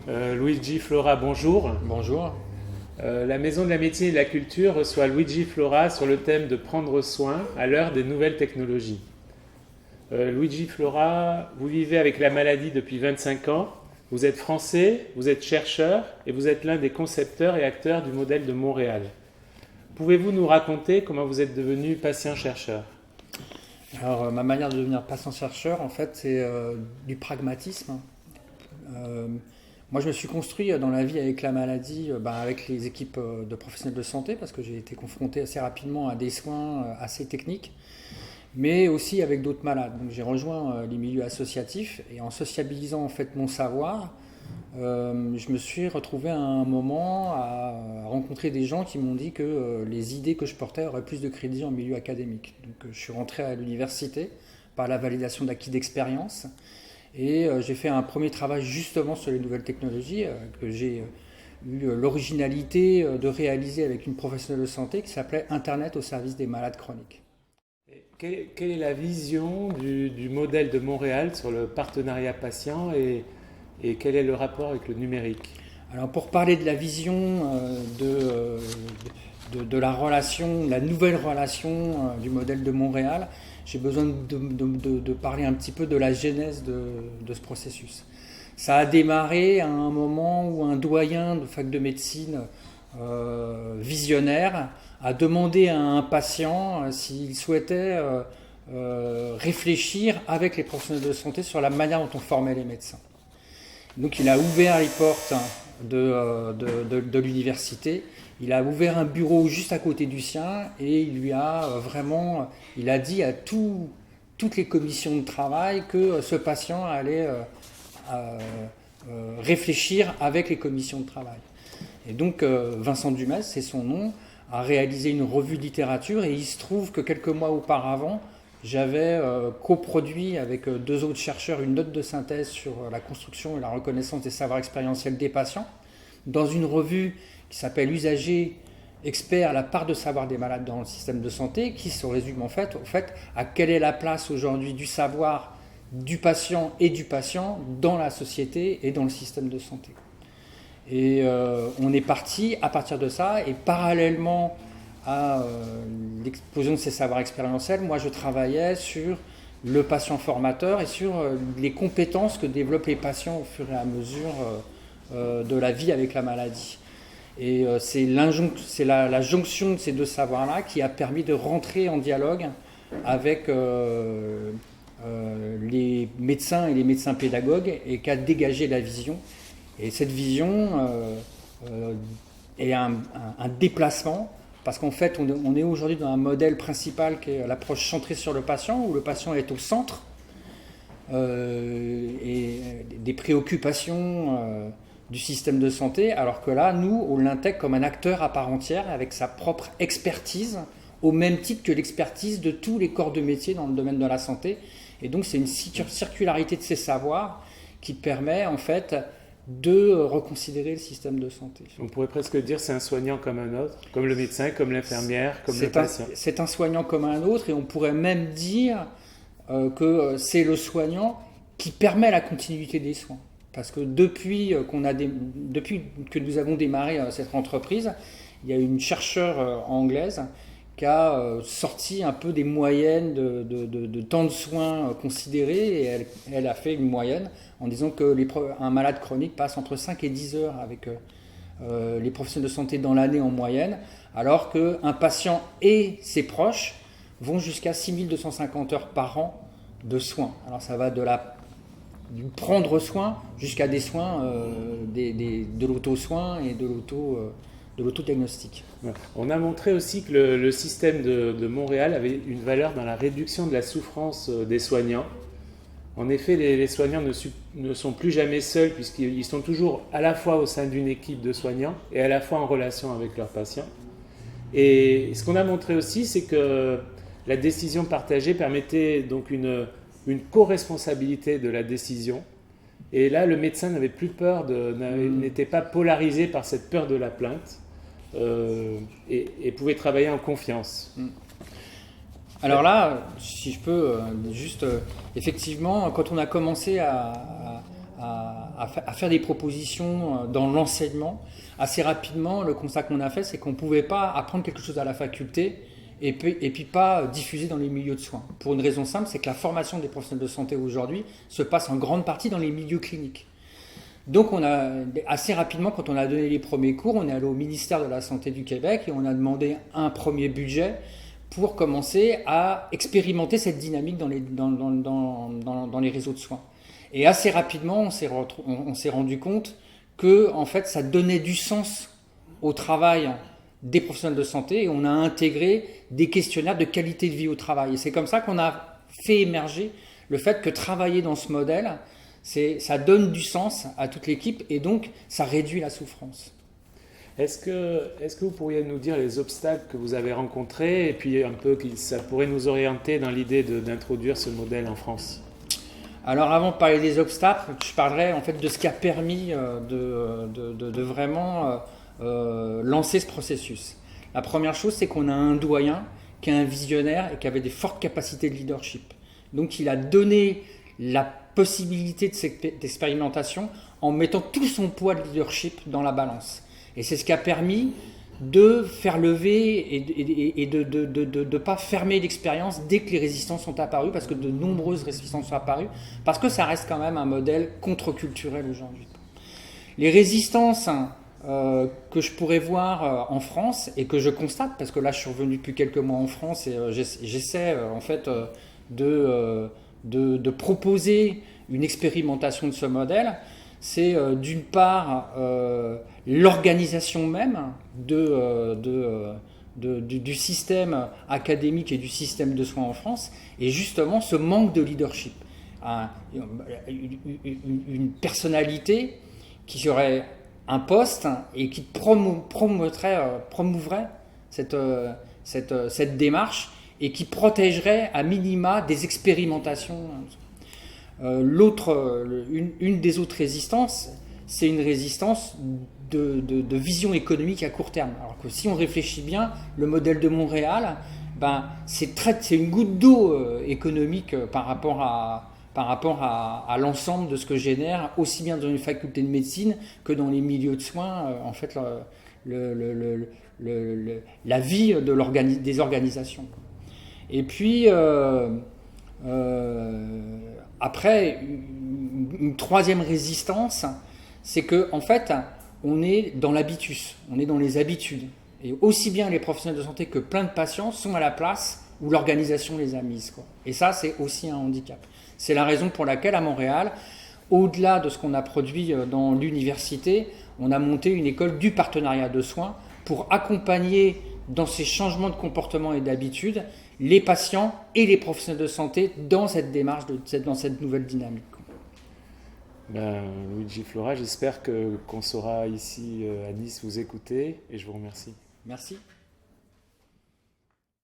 Luigi Flora, bonjour. Bonjour. La Maison de la Médecine et de la Culture reçoit Luigi Flora sur le thème de prendre soin à l'heure des nouvelles technologies. Luigi Flora, vous vivez avec la maladie depuis 25 ans. Vous êtes français, vous êtes chercheur et vous êtes l'un des concepteurs et acteurs du modèle de Montréal. Pouvez-vous nous raconter comment vous êtes devenu patient-chercheur ? Alors, ma manière de devenir patient-chercheur, en fait, c'est du pragmatisme. Moi, je me suis construit dans la vie avec la maladie, avec les équipes de professionnels de santé, parce que j'ai été confronté assez rapidement à des soins assez techniques, mais aussi avec d'autres malades. Donc, j'ai rejoint les milieux associatifs et en sociabilisant en fait mon savoir, je me suis retrouvé à un moment à rencontrer des gens qui m'ont dit que les idées que je portais auraient plus de crédit en milieu académique. Donc, je suis rentré à l'université par la validation d'acquis d'expérience. Et j'ai fait un premier travail justement sur les nouvelles technologies que j'ai eu l'originalité de réaliser avec une professionnelle de santé qui s'appelait Internet au service des malades chroniques. Quelle est la vision du modèle de Montréal sur le partenariat patient et quel est le rapport avec le numérique ? Alors pour parler de la vision de la relation, la nouvelle relation du modèle de Montréal, j'ai besoin de parler un petit peu de la genèse de ce processus. Ça a démarré à un moment où un doyen de fac de médecine visionnaire a demandé à un patient s'il souhaitait réfléchir avec les professionnels de santé sur la manière dont on formait les médecins. Donc il a ouvert les portes de l'université, il a ouvert un bureau juste à côté du sien et il lui a il a dit à toutes les commissions de travail que ce patient allait réfléchir avec les commissions de travail. Et donc Vincent Dumès, c'est son nom, a réalisé une revue de littérature et il se trouve que quelques mois auparavant, j'avais coproduit avec deux autres chercheurs une note de synthèse sur la construction et la reconnaissance des savoirs expérientiels des patients dans une revue qui s'appelle Usagers, experts, la part de savoir des malades dans le système de santé, qui se résume en fait à quelle est la place aujourd'hui du savoir du patient et du patient dans la société et dans le système de santé. Et on est parti à partir de ça et parallèlement à l'explosion de ces savoirs expérientiels, moi je travaillais sur le patient formateur et sur les compétences que développent les patients au fur et à mesure de la vie avec la maladie. Et c'est la jonction de ces deux savoirs-là qui a permis de rentrer en dialogue avec les médecins et les médecins pédagogues et qui a dégagé la vision. Et cette vision est un déplacement. Parce qu'en fait, on est aujourd'hui dans un modèle principal qui est l'approche centrée sur le patient, où le patient est au centre et des préoccupations du système de santé, alors que là, nous, on l'intègre comme un acteur à part entière, avec sa propre expertise, au même titre que l'expertise de tous les corps de métier dans le domaine de la santé. Et donc, c'est une circularité de ces savoirs qui permet, en fait, de reconsidérer le système de santé. On pourrait presque dire c'est un soignant comme un autre, comme le médecin, comme l'infirmière, comme le patient. C'est un soignant comme un autre et on pourrait même dire que c'est le soignant qui permet la continuité des soins. Parce que depuis que nous avons démarré cette entreprise, il y a une chercheure anglaise qui a sorti un peu des moyennes de temps de soins considérés et elle a fait une moyenne en disant qu'un malade chronique passe entre 5 et 10 heures avec les professionnels de santé dans l'année en moyenne, alors qu'un patient et ses proches vont jusqu'à 6250 heures par an de soins. Alors ça va du prendre soin jusqu'à des soins, de l'auto-soin et de l'autodiagnostic. On a montré aussi que le système de Montréal avait une valeur dans la réduction de la souffrance des soignants. En effet, les soignants ne sont plus jamais seuls puisqu'ils sont toujours à la fois au sein d'une équipe de soignants et à la fois en relation avec leurs patients. Et ce qu'on a montré aussi, c'est que la décision partagée permettait donc une co-responsabilité de la décision. Et là, le médecin n'avait plus peur, n'était pas polarisé par cette peur de la plainte et pouvait travailler en confiance. Alors là, si je peux, effectivement, quand on a commencé à à faire des propositions dans l'enseignement. Assez rapidement, le constat qu'on a fait, c'est qu'on ne pouvait pas apprendre quelque chose à la faculté et puis pas diffuser dans les milieux de soins. Pour une raison simple, c'est que la formation des professionnels de santé aujourd'hui se passe en grande partie dans les milieux cliniques. Donc assez rapidement, quand on a donné les premiers cours, on est allé au ministère de la Santé du Québec et on a demandé un premier budget pour commencer à expérimenter cette dynamique dans les réseaux de soins. Et assez rapidement, on s'est rendu compte que en fait, ça donnait du sens au travail des professionnels de santé et on a intégré des questionnaires de qualité de vie au travail. Et c'est comme ça qu'on a fait émerger le fait que travailler dans ce modèle, ça donne du sens à toute l'équipe et donc ça réduit la souffrance. Est-ce que vous pourriez nous dire les obstacles que vous avez rencontrés et puis un peu ça pourrait nous orienter dans l'idée d'introduire ce modèle en France? Alors avant de parler des obstacles, je parlerai en fait de ce qui a permis de vraiment lancer ce processus. La première chose, c'est qu'on a un doyen qui est un visionnaire et qui avait des fortes capacités de leadership. Donc il a donné la possibilité d'expérimentation en mettant tout son poids de leadership dans la balance. Et c'est ce qui a permis de faire lever et de ne pas fermer l'expérience dès que les résistances sont apparues, parce que de nombreuses résistances sont apparues, parce que ça reste quand même un modèle contre-culturel aujourd'hui. Les résistances que je pourrais voir en France et que je constate, parce que là je suis revenu depuis quelques mois en France et j'essaie en fait de proposer une expérimentation de ce modèle, c'est d'une part l'organisation même du système académique et du système de soins en France, et justement ce manque de leadership. Une personnalité qui serait un poste et qui promouvrait cette démarche et qui protégerait à minima des expérimentations. Une des autres résistances, c'est une résistance de vision économique à court terme. Alors que si on réfléchit bien, le modèle de Montréal, c'est une goutte d'eau économique par rapport à l'ensemble de ce que génère, aussi bien dans une faculté de médecine que dans les milieux de soins, en fait, la vie des organisations. Et puis, après, une troisième résistance, c'est que en fait, on est dans l'habitus, on est dans les habitudes. Et aussi bien les professionnels de santé que plein de patients sont à la place où l'organisation les a mises, quoi. Et ça, c'est aussi un handicap. C'est la raison pour laquelle, à Montréal, au-delà de ce qu'on a produit dans l'université, on a monté une école du partenariat de soins pour accompagner dans ces changements de comportement et d'habitude les patients et les professionnels de santé dans cette démarche, dans cette nouvelle dynamique. Luigi Flora, j'espère qu'on saura ici à Nice vous écouter et je vous remercie. Merci.